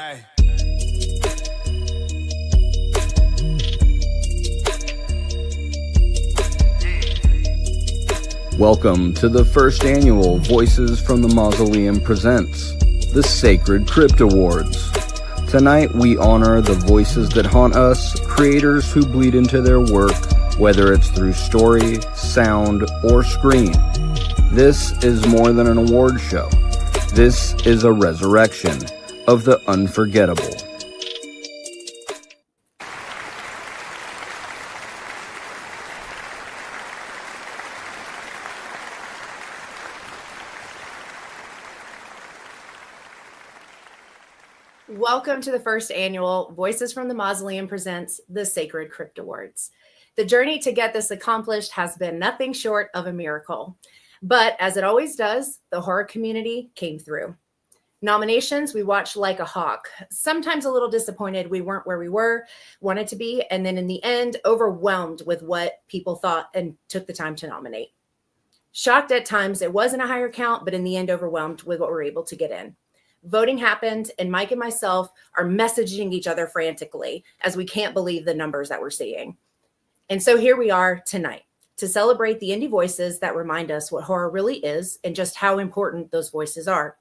Hey. Welcome to the first annual Voices from the Mausoleum presents the Sacred Crypt Awards. Tonight we honor the voices that haunt us, creators who bleed into their work, whether it's through story, sound, or screen. This is more than an award show. This is a resurrection of the unforgettable. Welcome to the first annual Voices from the Mausoleum presents the Sacred Crypt Awards. The journey to get this accomplished has been nothing short of a miracle. But as it always does, the horror community came through. Nominations, we watched like a hawk, sometimes a little disappointed we weren't where we wanted to be, and then in the end, overwhelmed with what people thought and took the time to nominate. Shocked at times it wasn't a higher count, but in the end, overwhelmed with what we were able to get in. Voting happened, and Mike and myself are messaging each other frantically as we can't believe the numbers that we're seeing. And so here we are tonight to celebrate the indie voices that remind us what horror really is and just how important those voices are.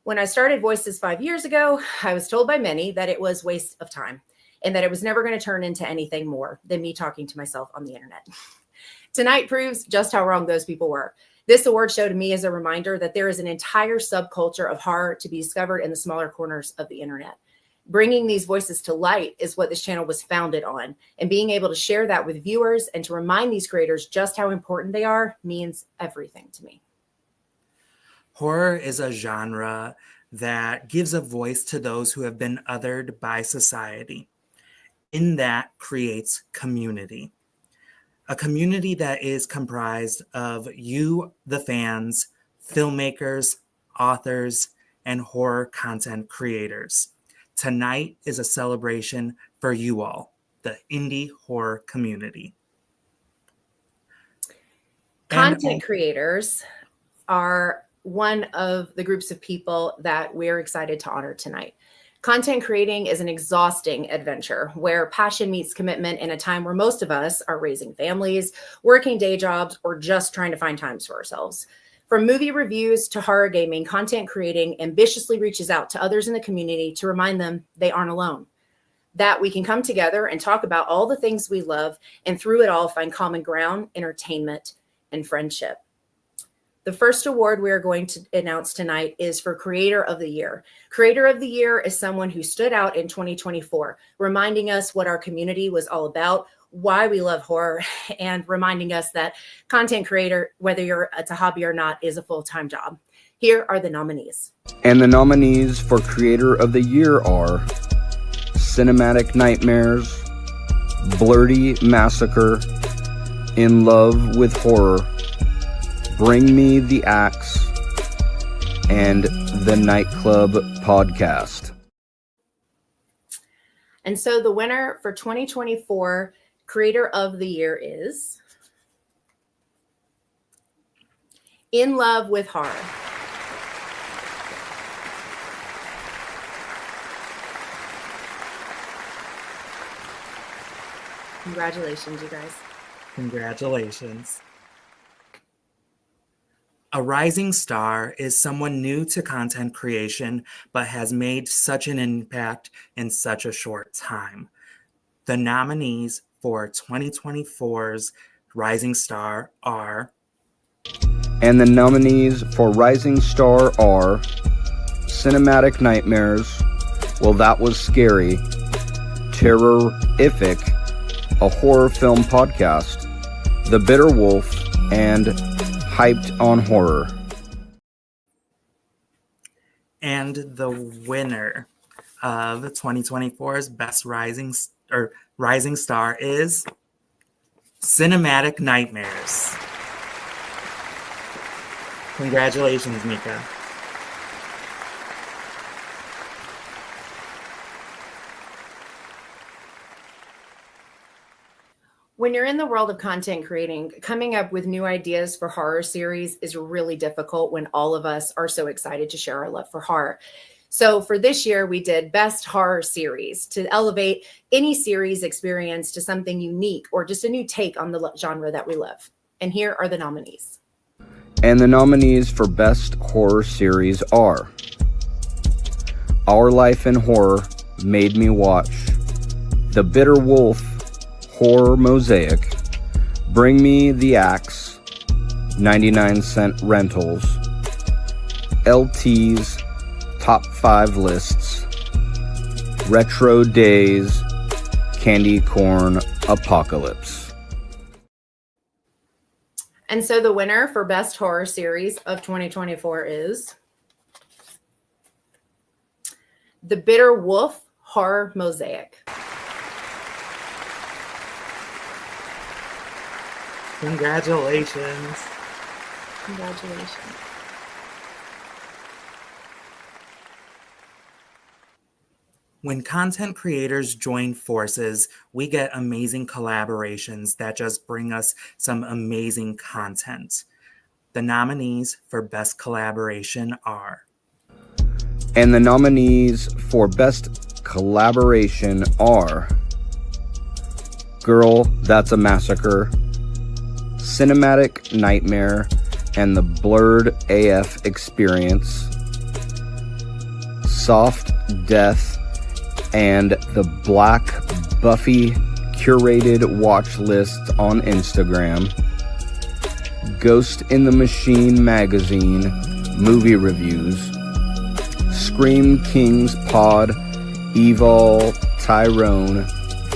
When I started Voices 5 years ago, I was told by many that it was a waste of time and that it was never going to turn into anything more than me talking to myself on the internet. Tonight proves just how wrong those people were. This award show to me is a reminder that there is an entire subculture of horror to be discovered in the smaller corners of the internet. Bringing these voices to light is what this channel was founded on, and being able to share that with viewers and to remind these creators just how important they are means everything to me. Horror is a genre that gives a voice to those who have been othered by society. In that creates community. A community that is comprised of you, the fans, filmmakers, authors, and horror content creators. Tonight is a celebration for you all, the indie horror community. Content creators are one of the groups of people that we're excited to honor tonight. Content creating is an exhausting adventure where passion meets commitment in a time where most of us are raising families, working day jobs, or just trying to find times for ourselves. From movie reviews to horror gaming, content creating ambitiously reaches out to others in the community to remind them they aren't alone, that we can come together and talk about all the things we love and through it all find common ground, entertainment, and friendship. The first award we are going to announce tonight is for Creator of the Year. Creator of the Year is someone who stood out in 2024, reminding us what our community was all about, why we love horror, and reminding us that content creator, whether it's a hobby or not, is a full-time job. Here are the nominees. And the nominees for Creator of the Year are Cinematic Nightmares, Blurty Massacre, In Love with Horror, Bring Me the Axe, and the Nightclub Podcast. And so the winner for 2024 Creator of the Year is In Love with Horror. Congratulations, you guys. Congratulations. A rising star is someone new to content creation, but has made such an impact in such a short time. The nominees for 2024's Rising Star are... And the nominees for Rising Star are Cinematic Nightmares, Well That Was Scary, Terrorific, a horror film podcast, The Bitter Wolf, and Hyped on Horror. And the winner of 2024's Best Rising Star is Cinematic Nightmares. Congratulations, Mika. When you're in the world of content creating, coming up with new ideas for horror series is really difficult when all of us are so excited to share our love for horror. So for this year, we did Best Horror Series to elevate any series experience to something unique or just a new take on the genre that we love. And here are the nominees. And the nominees for Best Horror Series are Our Life in Horror Made Me Watch, The Bitter Wolf Horror Mosaic, Bring Me the Axe, 99-cent Rentals, LT's Top 5 Lists, Retro Days, Candy Corn Apocalypse. And so the winner for Best Horror Series of 2024 is The Bitter Wolf Horror Mosaic. Congratulations. Congratulations. When content creators join forces, we get amazing collaborations that just bring us some amazing content. The nominees for Best Collaboration are... And the nominees for Best Collaboration are Girl, That's a Massacre, Cinematic Nightmare, and the Blurred AF Experience, Soft Death, and the Black Buffy curated watch lists on Instagram, Ghost in the Machine magazine movie reviews, Scream Kings Pod Evil Tyrone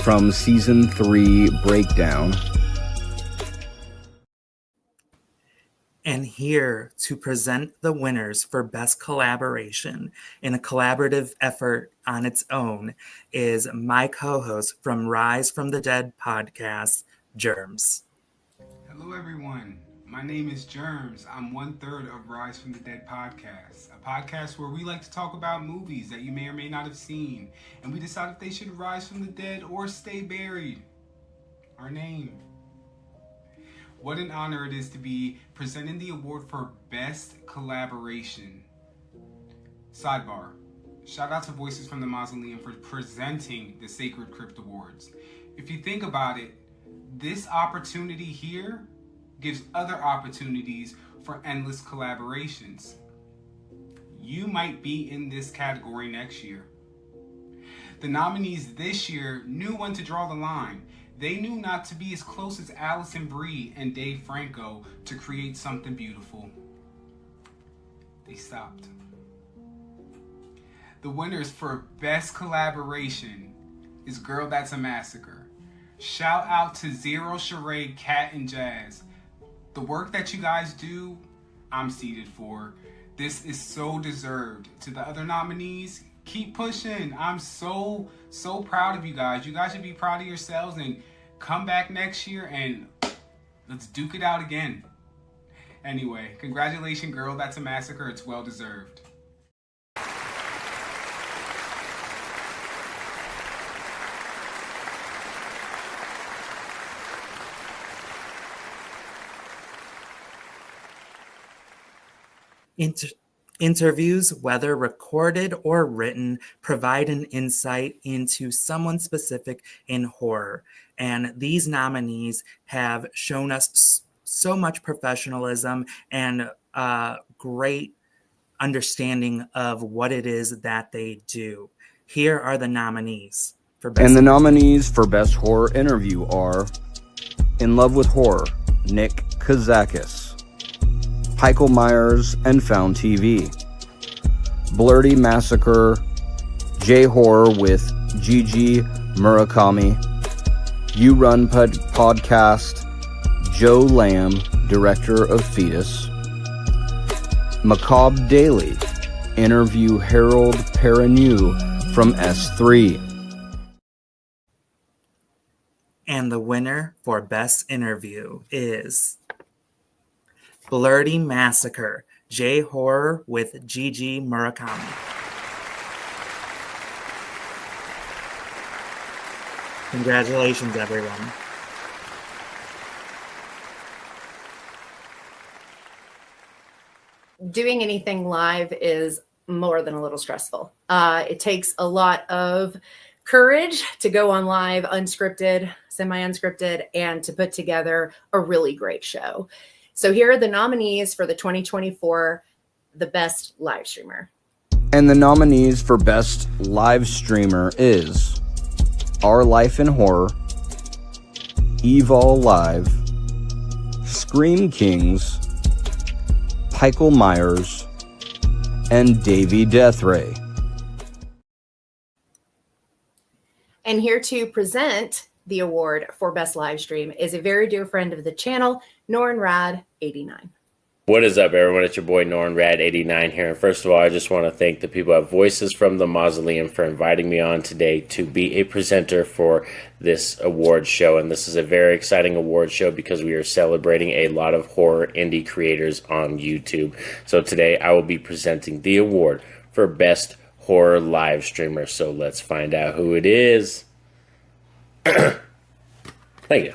from Season 3 Breakdown. And here to present the winners for Best Collaboration in a collaborative effort on its own is my co-host from Rise from the Dead podcast, Germs. Hello everyone, my name is Germs. I'm 1/3 of Rise from the Dead podcast, a podcast where we like to talk about movies that you may or may not have seen, and we decide if they should rise from the dead or stay buried. Our name. What an honor it is to be presenting the award for Best Collaboration. Sidebar. Shout out to Voices from the Mausoleum for presenting the Sacred Crypt Awards. If you think about it, this opportunity here gives other opportunities for endless collaborations. You might be in this category next year. The nominees this year knew when to draw the line. They knew not to be as close as Alison Brie and Dave Franco to create something beautiful. They stopped. The winners for Best Collaboration is Girl, That's a Massacre. Shout out to Zero, Charade, Cat, and Jazz. The work that you guys do, I'm seated for. This is so deserved. To the other nominees, keep pushing. I'm so proud of you guys. You guys should be proud of yourselves and come back next year and let's duke it out again. Anyway, congratulations, Girl, That's a Massacre. It's well deserved. Interviews, whether recorded or written, provide an insight into someone specific in horror. And these nominees have shown us so much professionalism and great understanding of what it is that they do. Here are the nominees for Best. And the nominees for Best Horror Interview are In Love with Horror, Nick Kazakis, Heichel Myers and Found TV, Blurdy Massacre, J-Horror with Gigi Murakami, You Run Podcast, Joe Lamb, Director of Fetus, Macabre Daily, Interview Harold Perrineau from S3. And the winner for Best Interview is Blurdy Massacre, J-Horror with Gigi Murakami. Congratulations, everyone. Doing anything live is more than a little stressful. It takes a lot of courage to go on live, unscripted, semi-unscripted, and to put together a really great show. So here are the nominees for the 2024 The Best Live Streamer. And the nominees for Best Live Streamer is Our Life in Horror, Evol Live, Scream Kings, Michael Myers, and Davey Deathray. And here to present the award for Best Live Stream is a very dear friend of the channel, NornRad89. What is up, everyone? It's your boy NornRad89 here. And first of all, I just want to thank the people at Voices from the Mausoleum for inviting me on today to be a presenter for this award show. And this is a very exciting award show because we are celebrating a lot of horror indie creators on YouTube. So today I will be presenting the award for Best Horror Live Streamer. So let's find out who it is. Thank you.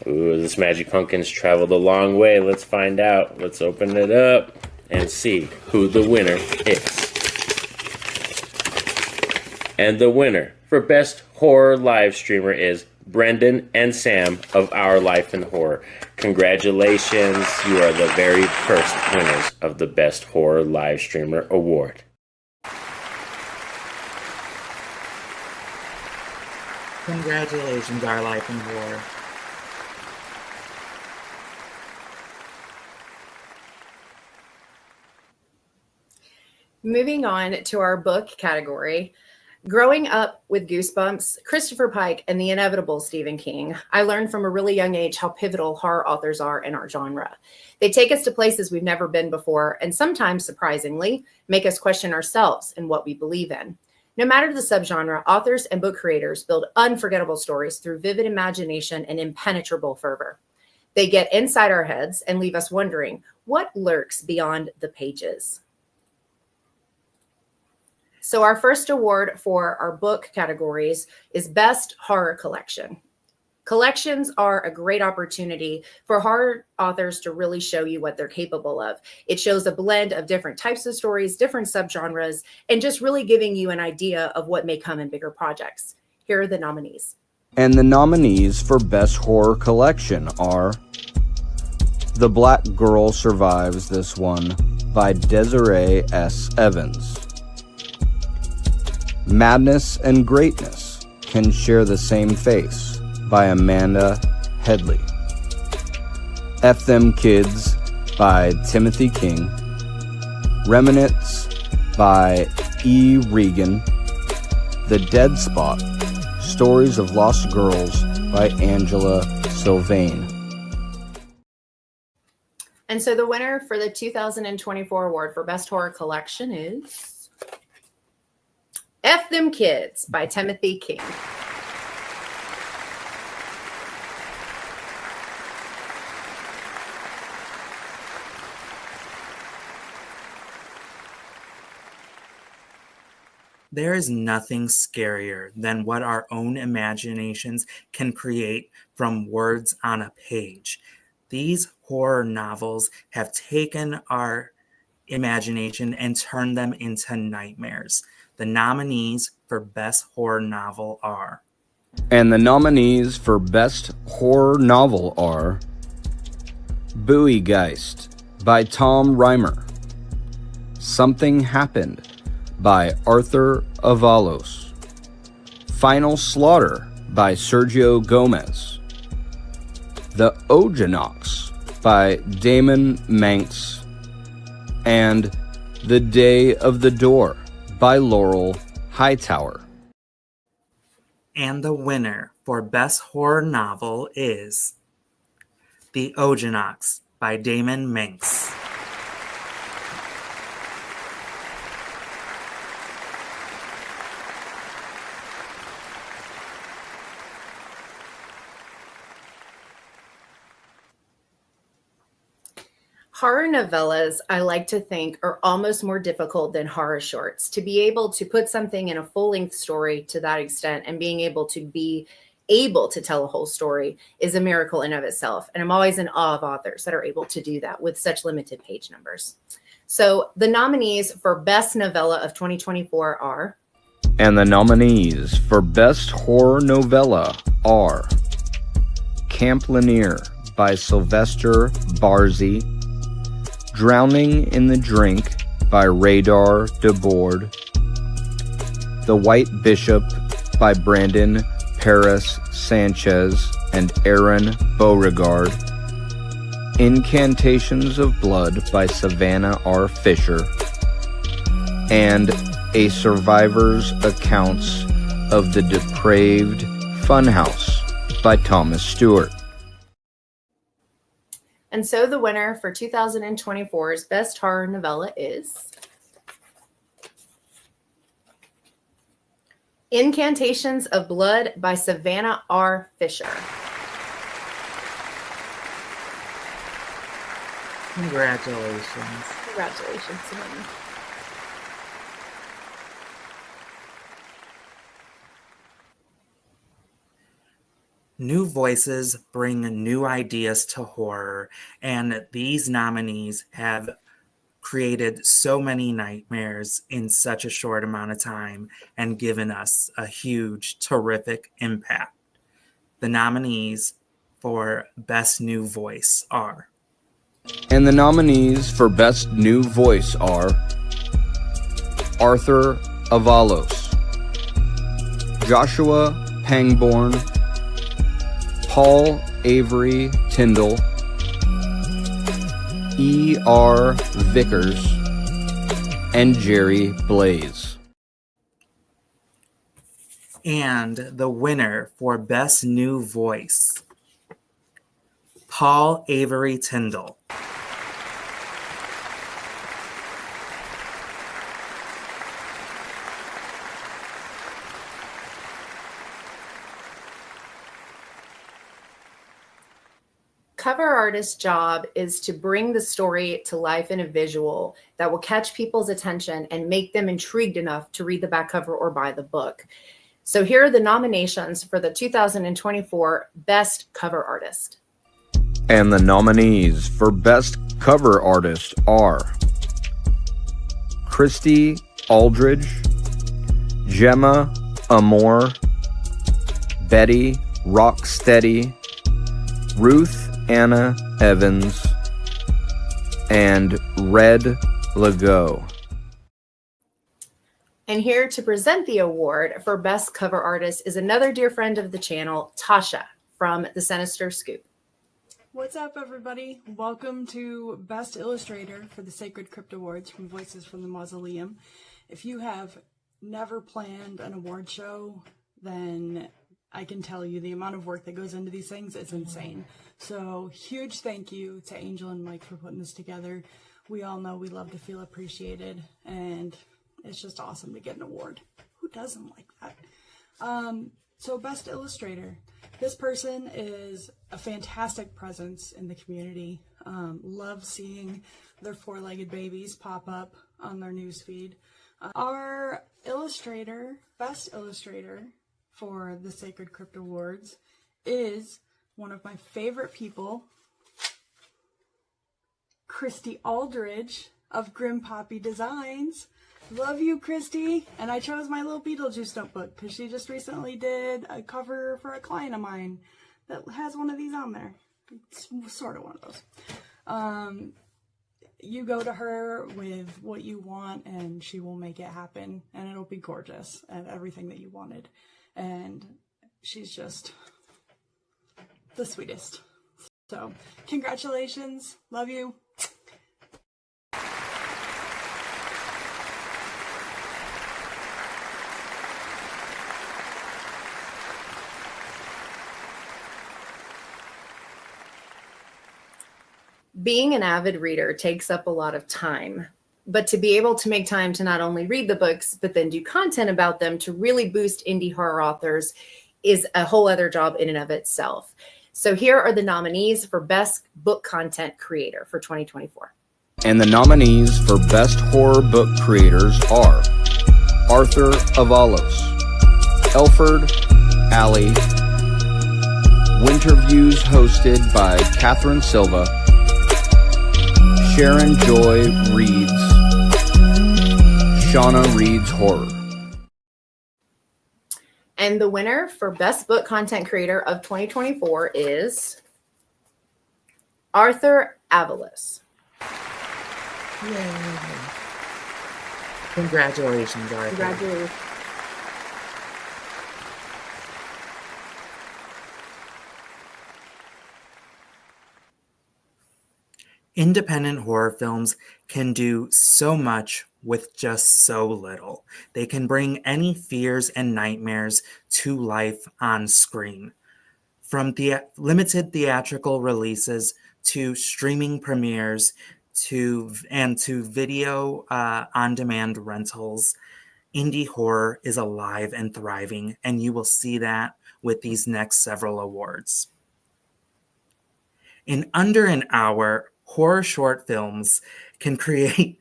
Ooh, this Magic Pumpkin's traveled a long way. Let's find out. Let's open it up and see who the winner is. And the winner for Best Horror Live Streamer is Brendan and Sam of Our Life in Horror. Congratulations. You are the very first winners of the Best Horror Live Streamer Award. Congratulations, Our Life in Horror. Moving on to our book category. Growing up with Goosebumps, Christopher Pike, and the inevitable Stephen King, I learned from a really young age how pivotal horror authors are in our genre. They take us to places we've never been before, and sometimes, surprisingly, make us question ourselves and what we believe in. No matter the subgenre, authors and book creators build unforgettable stories through vivid imagination and impenetrable fervor. They get inside our heads and leave us wondering what lurks beyond the pages. So our first award for our book categories is Best Horror Collection. Collections are a great opportunity for horror authors to really show you what they're capable of. It shows a blend of different types of stories, different subgenres, and just really giving you an idea of what may come in bigger projects. Here are the nominees. And the nominees for Best Horror Collection are The Black Girl Survives This One by Desiree S. Evans. Madness and Greatness Can Share the Same Face by Amanda Headley. F Them Kids by Timothy King. Remnants by E. Regan. The Dead Spot, Stories of Lost Girls by Angela Sylvain. And so the winner for the 2024 award for Best Horror Collection is F Them Kids by Timothy King. There is nothing scarier than what our own imaginations can create from words on a page. These horror novels have taken our imagination and turned them into nightmares. The nominees for Best Horror Novel are... And the nominees for Best Horror Novel are Buoygeist by Tom Reimer. Something Happened by Arthur Avalos. Final Slaughter by Sergio Gomez. The Ojanox by Damon Manx. And The Day of the Door by Laurel Hightower. And the winner for Best Horror Novel is The Ojanox by Damon Manx. Horror novellas, I like to think, are almost more difficult than horror shorts. To be able to put something in a full-length story to that extent and being able to tell a whole story is a miracle in of itself. And I'm always in awe of authors that are able to do that with such limited page numbers. So the nominees for Best Novella of 2024 are... And the nominees for Best Horror Novella are Camp Lanier by Sylvester Barzy, Drowning in the Drink by Radar DeBoard, The White Bishop by Brandon Paris Sanchez and Aaron Beauregard, Incantations of Blood by Savannah R. Fisher, and A Survivor's Accounts of the Depraved Funhouse by Thomas Stewart. And so the winner for 2024's Best Horror Novella is Incantations of Blood by Savannah R. Fisher. Congratulations. Congratulations, Savannah. New voices bring new ideas to horror, and these nominees have created so many nightmares in such a short amount of time and given us a huge, terrific impact. The nominees for Best New Voice are... And the nominees for Best New Voice are Arthur Avalos, Joshua Pangborn, Paul Avery Tyndall, E.R. Vickers, and Jerry Blaze. And the winner for Best New Voice, Paul Avery Tyndall. Cover artist's job is to bring the story to life in a visual that will catch people's attention and make them intrigued enough to read the back cover or buy the book. So here are the nominations for the 2024 Best Cover Artist. And the nominees for Best Cover Artist are Christy Aldridge, Gemma Amore, Betty Rocksteady, Ruth Anna Evans, and Red Legault. And here to present the award for Best Cover Artist is another dear friend of the channel, Tasha from the Sinister Scoop. What's up, everybody? Welcome to Best Illustrator for the Sacred Crypt Awards from Voices from the Mausoleum. If you have never planned an award show, then I can tell you the amount of work that goes into these things is insane. So huge thank you to Angel and Mike for putting this together. We all know we love to feel appreciated, and it's just awesome to get an award. Who doesn't like that? So Best Illustrator. This person is a fantastic presence in the community. Love seeing their four-legged babies pop up on their newsfeed. Our illustrator, Best Illustrator for the Sacred Crypt Awards is one of my favorite people, Christy Aldridge of Grim Poppy Designs. Love you, Christy. And I chose my little Beetlejuice notebook because she just recently did a cover for a client of mine that has one of these on there. It's sort of one of those. You go to her with what you want and she will make it happen, and it'll be gorgeous and everything that you wanted. And she's just the sweetest. So congratulations. Love you. Being an avid reader takes up a lot of time, but to be able to make time to not only read the books, but then do content about them to really boost indie horror authors is a whole other job in and of itself. So here are the nominees for Best Book Content Creator for 2024. And the nominees for Best Horror Book Creators are Arthur Avalos, Elford Alley, Winterviews hosted by Catherine Silva, Sharon Joy reads Shauna Reed's Horror. And the winner for Best Book Content Creator of 2024 is Arthur Avalos. Yay. Congratulations, Arthur. Congratulations. Independent horror films can do so much with just so little. They can bring any fears and nightmares to life on screen. From limited theatrical releases to streaming premieres to video on-demand rentals, indie horror is alive and thriving, and you will see that with these next several awards. In under an hour, horror short films can create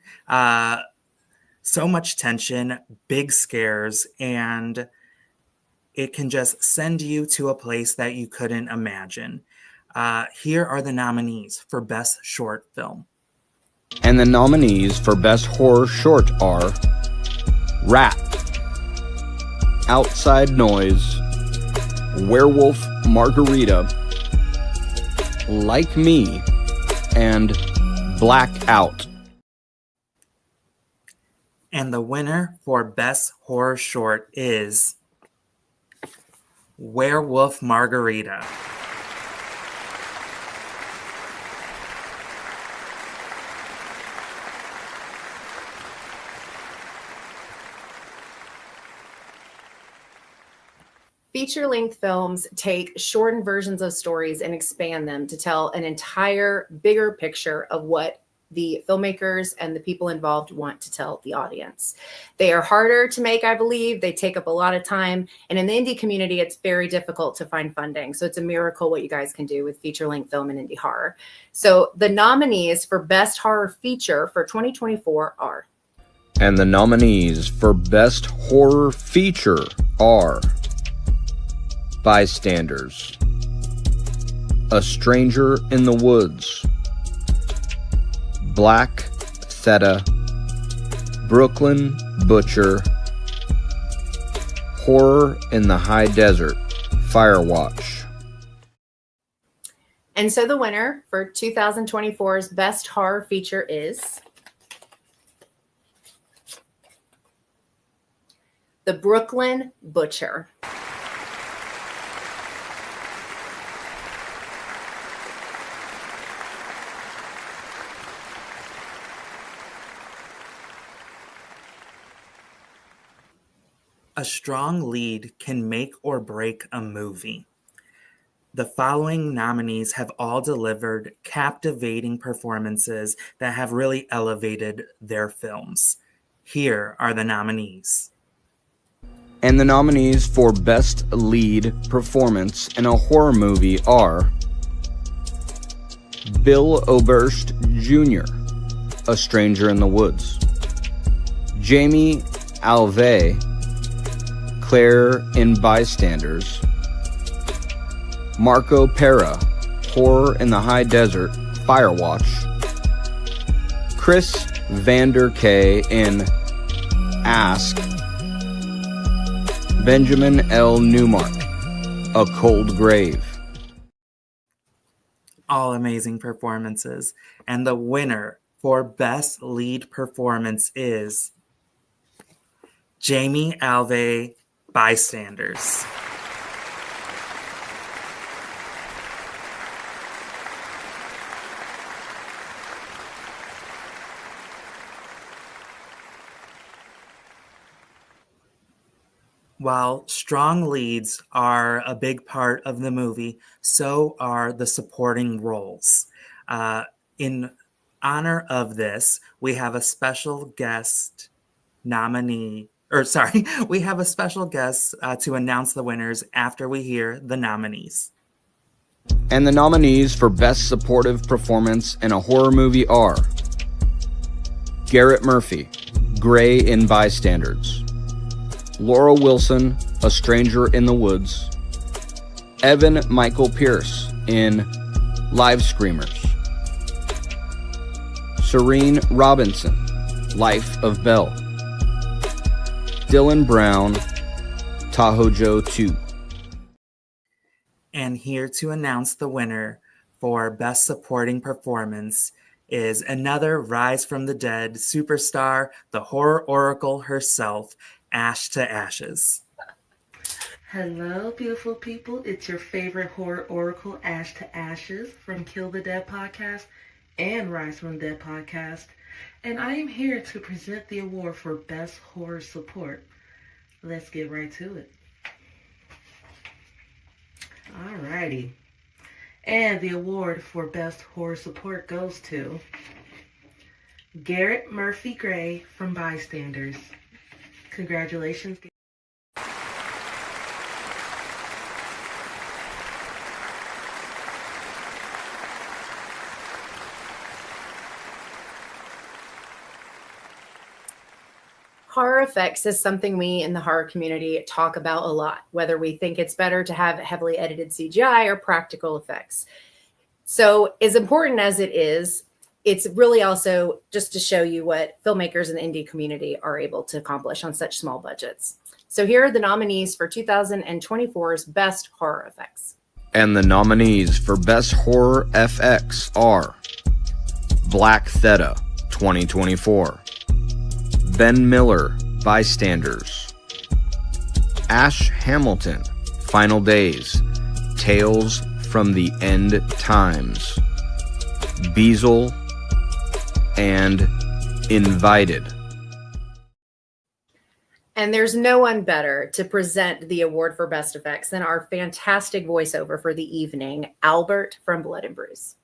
so much tension, big scares, and it can just send you to a place that you couldn't imagine. Here are the nominees for Best Short Film. And the nominees for Best Horror Short are Rat, Outside Noise, Werewolf Margarita, Like Me, and Blackout. And the winner for Best Horror Short is Werewolf Margarita. Feature-length films take shortened versions of stories and expand them to tell an entire bigger picture of what the filmmakers and the people involved want to tell the audience. They are harder to make, I believe. They take up a lot of time. And in the indie community, it's very difficult to find funding. So it's a miracle what you guys can do with feature-length film and indie horror. So the nominees for Best Horror Feature for 2024 are. And the nominees for Best Horror Feature are Bystanders, A Stranger in the Woods, Black Theta, Brooklyn Butcher, Horror in the High Desert, Firewatch. And so the winner for 2024's Best Horror Feature is The Brooklyn Butcher. A strong lead can make or break a movie. The following nominees have all delivered captivating performances that have really elevated their films. Here are the nominees. And the nominees for Best Lead Performance in a Horror Movie are Bill Oberst Jr., A Stranger in the Woods, Jamie Alvey, Claire in Bystanders, Marco Pera, Horror in the High Desert, Firewatch, Chris Vander Kay in Ask, Benjamin L. Newmark, A Cold Grave. All amazing performances. And the winner for Best Lead Performance is Jamie Alvey, Bystanders. While strong leads are a big part of the movie, so are the supporting roles. In honor of this, we have a special guest nominee, we have a special guest to announce the winners after we hear the nominees. And the nominees for Best Supportive Performance in a Horror Movie are Garrett Murphy, Gray in Bystanders, Laura Wilson, A Stranger in the Woods, Evan Michael Pierce in Live Screamers, Serene Robinson, Life of Belle. Dylan Brown, Tahoe Joe 2. And here to announce the winner for Best Supporting Performance is another Rise from the Dead superstar, the horror oracle herself, Ash to Ashes. Hello, beautiful people. It's your favorite horror oracle, Ash to Ashes, from Kill the Dead podcast and Rise from the Dead podcast. And I am here to present the award for Best Horror Support. Let's get right to it. Alrighty. And the award for Best Horror Support goes to Garrett Murphy Gray from Bystanders. Congratulations. Horror effects is something we in the horror community talk about a lot, whether we think it's better to have heavily edited CGI or practical effects. So as important as it is, it's really also just to show you what filmmakers in the indie community are able to accomplish on such small budgets. So here are the nominees for 2024's Best Horror Effects. And the nominees for Best Horror FX are Black Theta 2024, Ben Miller, Bystanders, Ash Hamilton, Final Days, Tales from the End Times, Beazle, and Invited. And there's no one better to present the award for Best Effects than our fantastic voiceover for the evening, Albert from Blood and Bruise.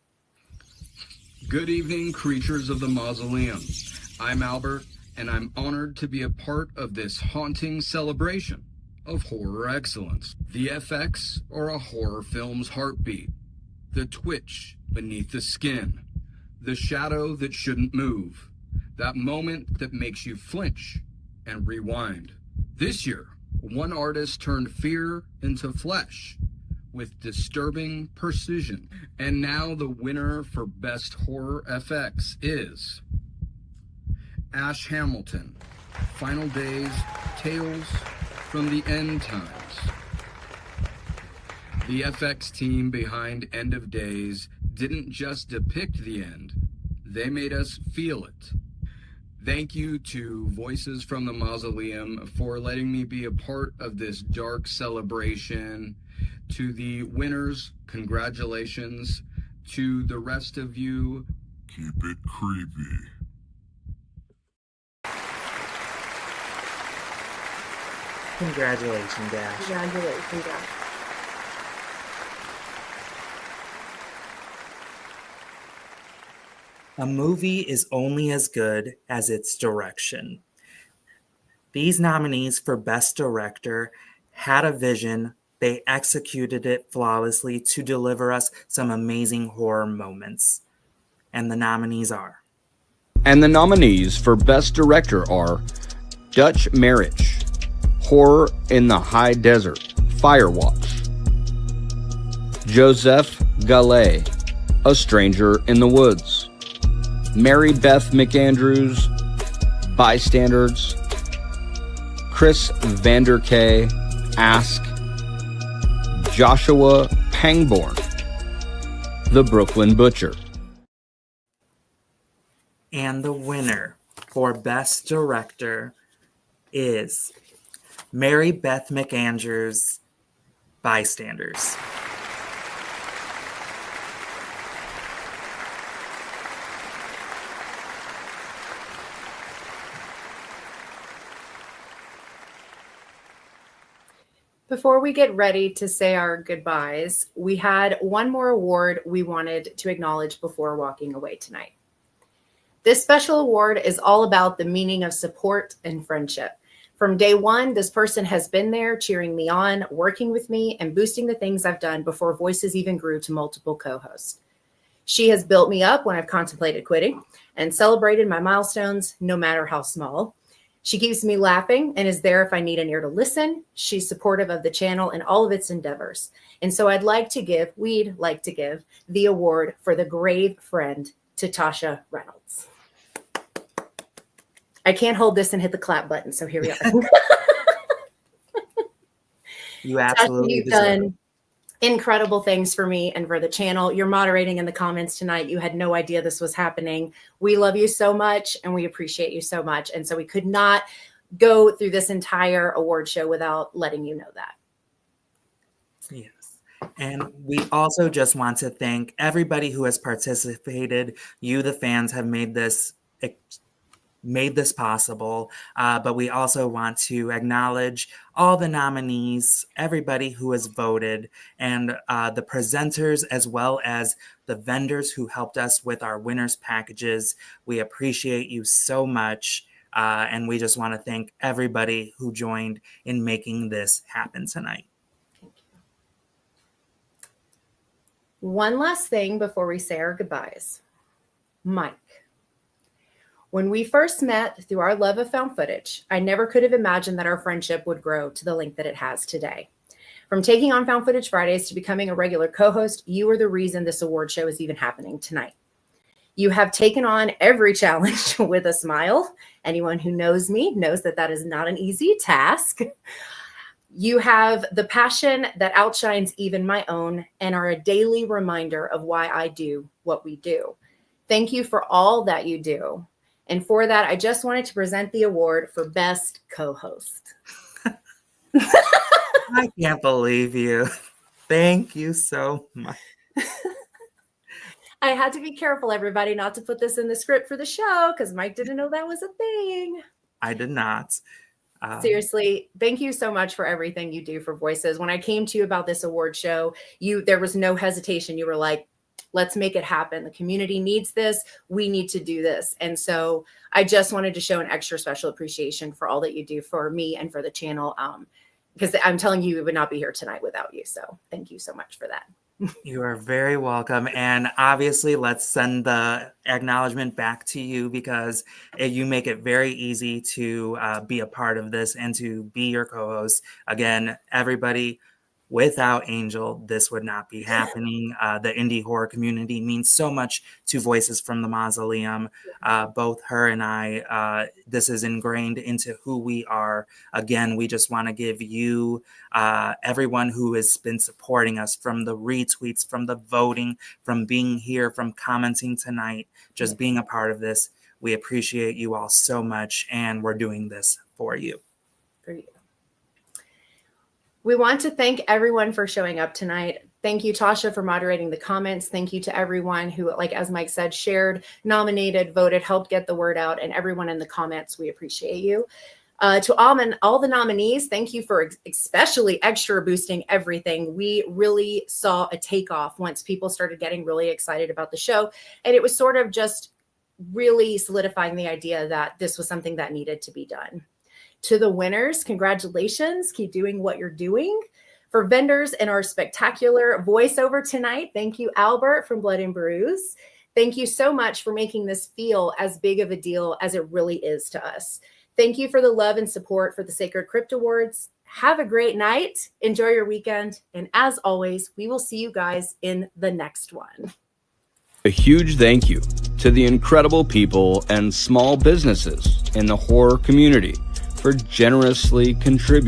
Good evening, creatures of the mausoleum. I'm Albert, and I'm honored to be a part of this haunting celebration of horror excellence. The FX are a horror film's heartbeat, the twitch beneath the skin, the shadow that shouldn't move, that moment that makes you flinch and rewind. This year, one artist turned fear into flesh with disturbing precision. And now the winner for Best Horror FX is Ash Hamilton, Final Days, Tales from the End Times. The FX team behind End of Days didn't just depict the end, they made us feel it. Thank you to Voices from the Mausoleum for letting me be a part of this dark celebration. To the winners, congratulations. To the rest of you, keep it creepy. Congratulations, Ash. Congratulations, Ash. A movie is only as good as its direction. These nominees for Best Director had a vision. They executed it flawlessly to deliver us some amazing horror moments. And the nominees are. And the nominees for Best Director are Dutch Marriage, Horror in the High Desert, Firewatch, Joseph Gallet, A Stranger in the Woods, Mary Beth McAndrews, Bystanders, Chris Vanderkay, Ask, Joshua Pangborn, The Brooklyn Butcher. And the winner for Best Director is Mary Beth McAndrews, Bystanders. Before we get ready to say our goodbyes, we had one more award we wanted to acknowledge before walking away tonight. This special award is all about the meaning of support and friendship. From day one, this person has been there cheering me on, working with me, and boosting the things I've done before Voices even grew to multiple co-hosts. She has built me up when I've contemplated quitting and celebrated my milestones, no matter how small. She keeps me laughing and is there if I need an ear to listen. She's supportive of the channel and all of its endeavors. And so we'd like to give the award for the grave friend to Tasha Reynolds. I can't hold this and hit the clap button, so here we are. You absolutely you've deserve done it. incredible things for me and for the channel. You're moderating in the comments tonight. You had no idea this was happening. We love you so much and we appreciate you so much. And so we could not go through this entire award show without letting you know that. Yes. And we also just want to thank everybody who has participated. You, the fans, have made this possible. But we also want to acknowledge all the nominees, everybody who has voted, and the presenters, as well as the vendors who helped us with our winners packages. We appreciate you so much. And we just want to thank everybody who joined in making this happen tonight. One last thing before we say our goodbyes. Mike. When we first met through our love of found footage, I never could have imagined that our friendship would grow to the length that it has today. From taking on Found Footage Fridays to becoming a regular co-host, you are the reason this award show is even happening tonight. You have taken on every challenge with a smile. Anyone who knows me knows that that is not an easy task. You have the passion that outshines even my own and are a daily reminder of why I do what we do. Thank you for all that you do. And for that, I just wanted to present the award for Best Co-Host. I can't believe you. Thank you so much. I had to be careful, everybody, not to put this in the script for the show because Mike didn't know that was a thing. I did not. Seriously, thank you so much for everything you do for Voices. When I came to you about this award show, there was no hesitation. You were like, let's make it happen. The community needs this. We need to do this. And so I just wanted to show an extra special appreciation for all that you do for me and for the channel. Because I'm telling you, we would not be here tonight without you. So thank you so much for that. You are very welcome. And obviously, let's send the acknowledgement back to you because you make it very easy to be a part of this and to be your co-host. Again, everybody, without Angel, this would not be happening. The indie horror community means so much to Voices from the Mausoleum. Both her and I, this is ingrained into who we are. Again, we just want to give you, everyone who has been supporting us, from the retweets, from the voting, from being here, from commenting tonight, just being a part of this. We appreciate you all so much, and we're doing this for you. For you. We want to thank everyone for showing up tonight. Thank you, Tasha, for moderating the comments. Thank you to everyone who, like as Mike said, shared, nominated, voted, helped get the word out, and everyone in the comments. We appreciate you. To all the nominees, thank you for especially extra boosting everything. We really saw a takeoff once people started getting really excited about the show, and it was sort of just really solidifying the idea that this was something that needed to be done. To the winners, congratulations. Keep doing what you're doing. For vendors in our spectacular voiceover tonight, thank you, Albert from Blood and Bruise. Thank you so much for making this feel as big of a deal as it really is to us. Thank you for the love and support for the Sacred Crypt Awards. Have a great night. Enjoy your weekend. And as always, we will see you guys in the next one. A huge thank you to the incredible people and small businesses in the horror community for generously contributing